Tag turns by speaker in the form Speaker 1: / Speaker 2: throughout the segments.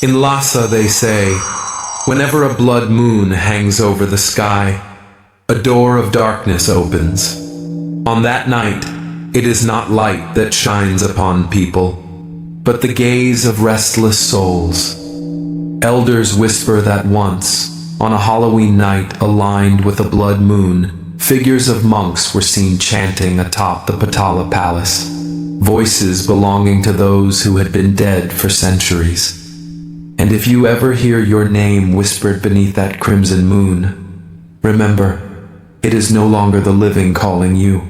Speaker 1: In Lhasa, they say, whenever a blood moon hangs over the sky, a door of darkness opens. On that night, it is not light that shines upon people, but the gaze of restless souls. Elders whisper that once, on a Halloween night aligned with a blood moon, figures of monks were seen chanting atop the Potala Palace, voices belonging to those who had been dead for centuries. And if you ever hear your name whispered beneath that crimson moon, remember, it is no longer the living calling you.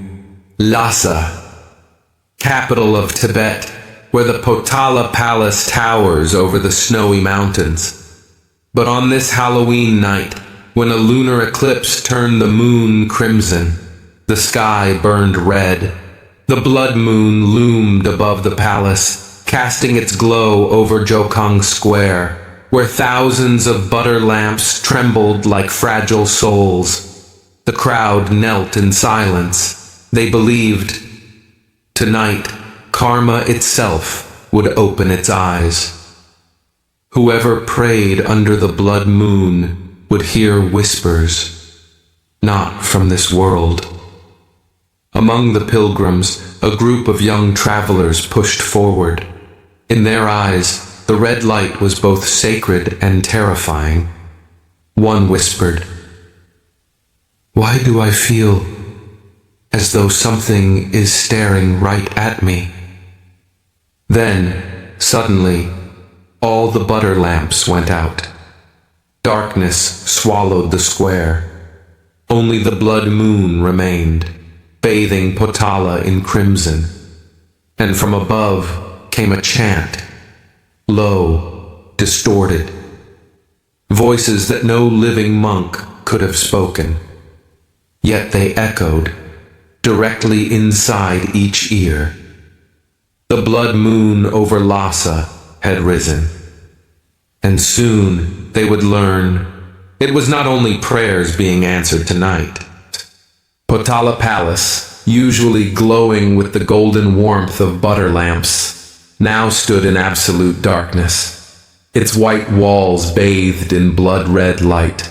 Speaker 1: Lhasa, capital of Tibet, where the Potala Palace towers over the snowy mountains. But on this Halloween night, when a lunar eclipse turned the moon crimson, the sky burned red, the blood moon loomed above the palace, casting its glow over Jokang Square, where thousands of butter lamps trembled like fragile souls. The crowd knelt in silence. They believed, tonight, karma itself would open its eyes. Whoever prayed under the blood moon would hear whispers, not from this world. Among the pilgrims, a group of young travelers pushed forward. In their eyes, the red light was both sacred and terrifying. One whispered, "Why do I feel as though something is staring right at me?" Then, suddenly, all the butter lamps went out. Darkness swallowed the square. Only the blood moon remained, bathing Potala in crimson. And from above came a chant, low, distorted. Voices that no living monk could have spoken. Yet they echoed, directly inside each ear. The blood moon over Lhasa had risen. And soon they would learn it was not only prayers being answered tonight. Potala Palace, usually glowing with the golden warmth of butter lamps, now stood in absolute darkness, its white walls bathed in blood-red light.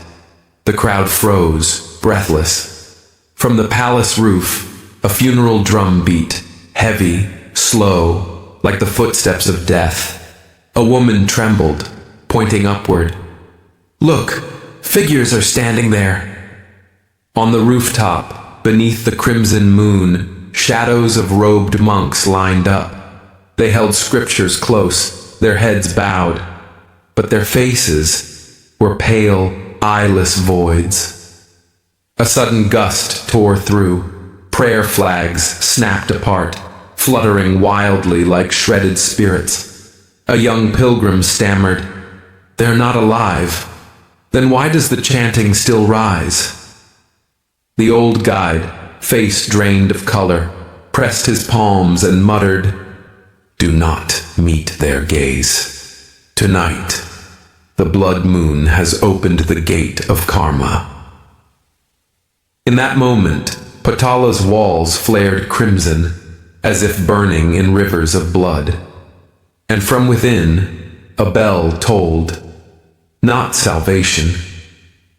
Speaker 1: The crowd froze, breathless. From the palace roof, a funeral drum beat, heavy, slow, like the footsteps of death. A woman trembled, pointing upward. "Look, figures are standing there." On the rooftop, beneath the crimson moon, shadows of robed monks lined up. They held scriptures close, their heads bowed, but their faces were pale, eyeless voids. A sudden gust tore through. Prayer flags snapped apart, fluttering wildly like shredded spirits. A young pilgrim stammered, "They're not alive. Then why does the chanting still rise?" The old guide, face drained of color, pressed his palms and muttered, "Do not meet their gaze. Tonight, the blood moon has opened the gate of karma." In that moment, Potala's walls flared crimson, as if burning in rivers of blood. And from within, a bell tolled, not salvation,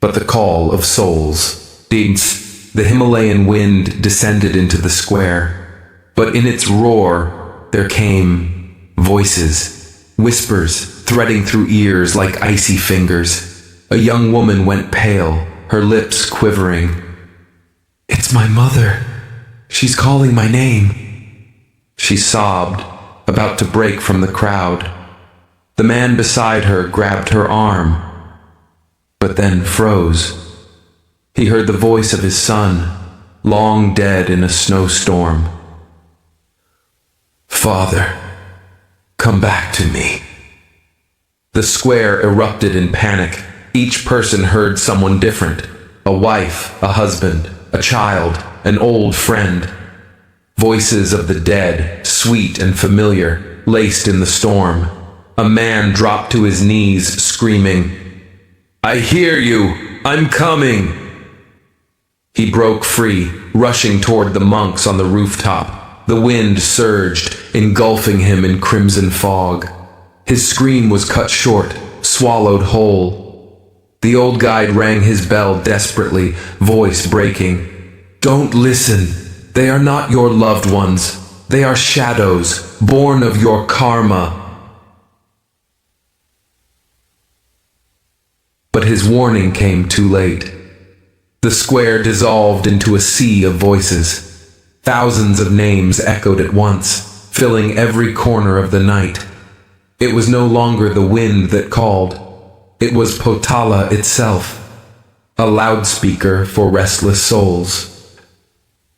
Speaker 1: but the call of souls. The Himalayan wind descended into the square, but in its roar, there came voices, whispers threading through ears like icy fingers. A young woman went pale, her lips quivering. "It's my mother. She's calling my name." She sobbed, about to break from the crowd. The man beside her grabbed her arm, but then froze. He heard the voice of his son, long dead in a snowstorm. "Father, come back to me." The square erupted in panic. Each person heard someone different. A wife, a husband, a child, an old friend. Voices of the dead, sweet and familiar, laced in the storm. A man dropped to his knees, screaming, "I hear you! I'm coming!" He broke free, rushing toward the monks on the rooftop. The wind surged, engulfing him in crimson fog. His scream was cut short, swallowed whole. The old guide rang his bell desperately, voice breaking. Don't listen. They are not your loved ones. They are shadows, born of your karma. But his warning came too late. The square dissolved into a sea of voices. Thousands of names echoed at once, filling every corner of the night. It was no longer the wind that called. It was Potala itself, a loudspeaker for restless souls.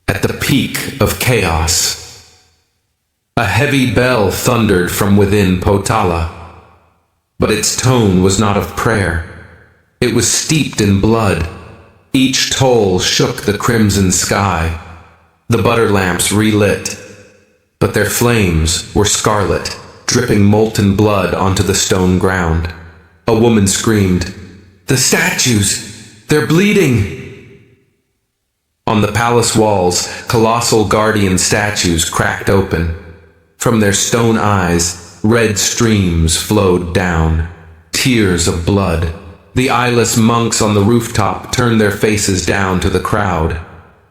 Speaker 1: At the peak of chaos, a heavy bell thundered from within Potala. But its tone was not of prayer. It was steeped in blood. Each toll shook the crimson sky. The butter lamps relit, but their flames were scarlet, dripping molten blood onto the stone ground. A woman screamed, "The statues! They're bleeding!" On the palace walls, colossal guardian statues cracked open. From their stone eyes, red streams flowed down, tears of blood. The eyeless monks on the rooftop turned their faces down to the crowd.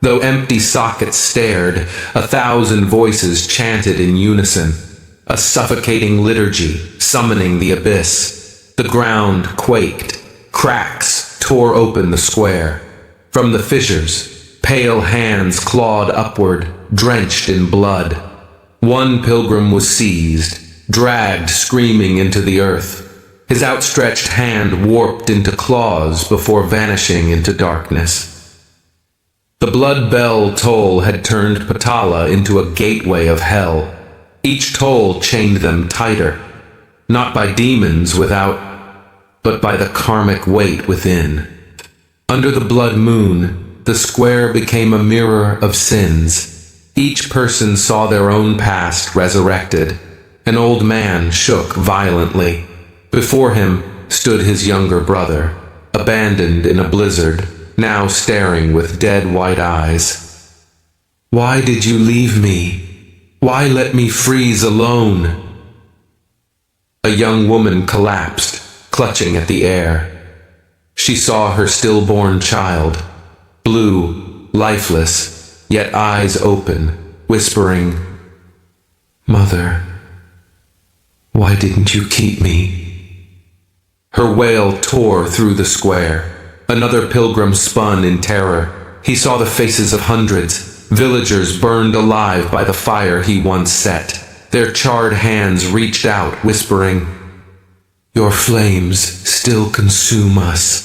Speaker 1: Though empty sockets stared, 1,000 voices chanted in unison, a suffocating liturgy summoning the abyss. The ground quaked. Cracks tore open the square. From the fissures, pale hands clawed upward, drenched in blood. One pilgrim was seized, dragged screaming into the earth. His outstretched hand warped into claws before vanishing into darkness. The blood bell toll had turned Potala into a gateway of hell. Each toll chained them tighter, not by demons without, but by the karmic weight within. Under the blood moon, the square became a mirror of sins. Each person saw their own past resurrected. An old man shook violently. Before him stood his younger brother, abandoned in a blizzard, now staring with dead white eyes. "Why did you leave me? Why let me freeze alone?" A young woman collapsed, clutching at the air. She saw her stillborn child, blue, lifeless, yet eyes open, whispering, "Mother, why didn't you keep me?" Her wail tore through the square. Another pilgrim spun in terror. He saw the faces of hundreds, villagers burned alive by the fire he once set. Their charred hands reached out, whispering, "Your flames still consume us."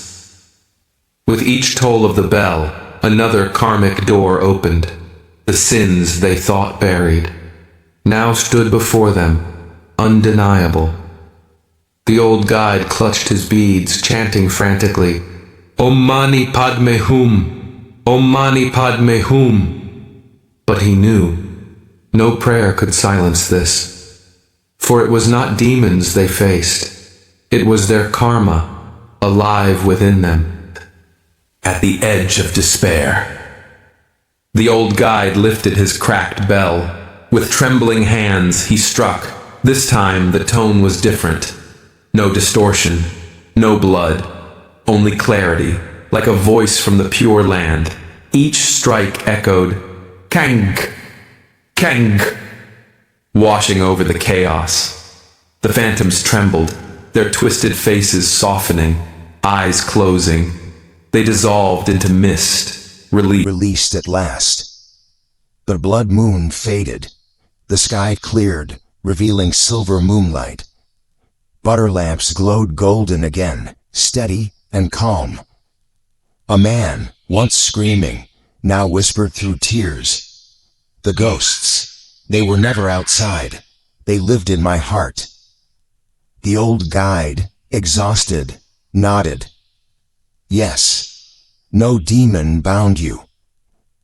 Speaker 1: With each toll of the bell, another karmic door opened. The sins they thought buried now stood before them, undeniable. The old guide clutched his beads, chanting frantically, "Om Mani Padme Hum! Om Mani Padme Hum!" But he knew no prayer could silence this, for it was not demons they faced. It was their karma, alive within them. At the edge of despair, the old guide lifted his cracked bell. With trembling hands, he struck. This time, the tone was different. No distortion, no blood, only clarity, like a voice from the pure land. Each strike echoed, "Kang! Kang!" washing over the chaos. The phantoms trembled, their twisted faces softening, eyes closing. They dissolved into mist,
Speaker 2: Released at last. The blood moon faded. The sky cleared, revealing silver moonlight. Butter lamps glowed golden again, steady and calm. A man, once screaming, now whispered through tears. The ghosts, they were never outside. They lived in my heart. The old guide, exhausted, nodded. Yes. No demon bound you.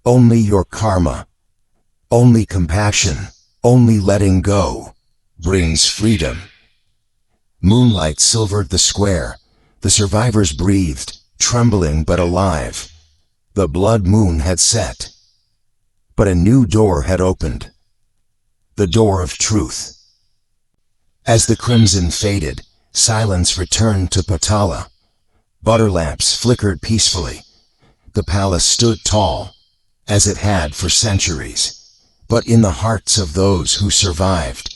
Speaker 2: Only your karma. Only compassion. Only letting go brings freedom. Moonlight silvered the square. The survivors breathed, trembling but alive. The blood moon had set. But a new door had opened. The door of truth. As the crimson faded, silence returned to Patala. Butter lamps flickered peacefully. The palace stood tall, as it had for centuries. But in the hearts of those who survived,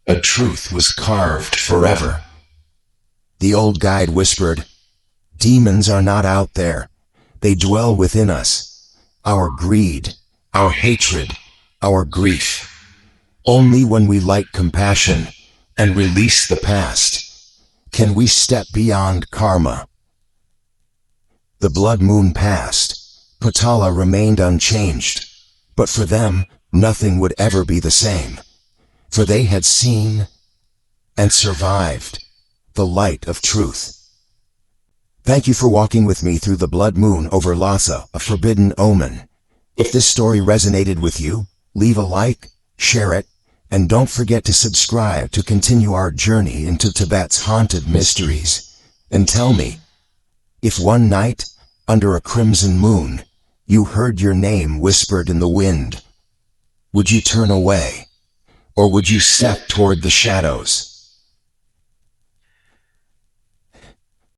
Speaker 2: a truth was carved forever. The old guide whispered, "Demons are not out there. They dwell within us. Our greed, our hatred, our grief. Only when we light compassion and release the past can we step beyond karma." The blood moon passed. Patala remained unchanged. But for them, nothing would ever be the same. For they had seen and survived the light of truth. Thank you for walking with me through the blood moon over Lhasa, a forbidden omen. If this story resonated with you, leave a like, share it, and don't forget to subscribe to continue our journey into Tibet's haunted mysteries. And tell me, if one night, under a crimson moon, you heard your name whispered in the wind, would you turn away? Or would you step toward the shadows?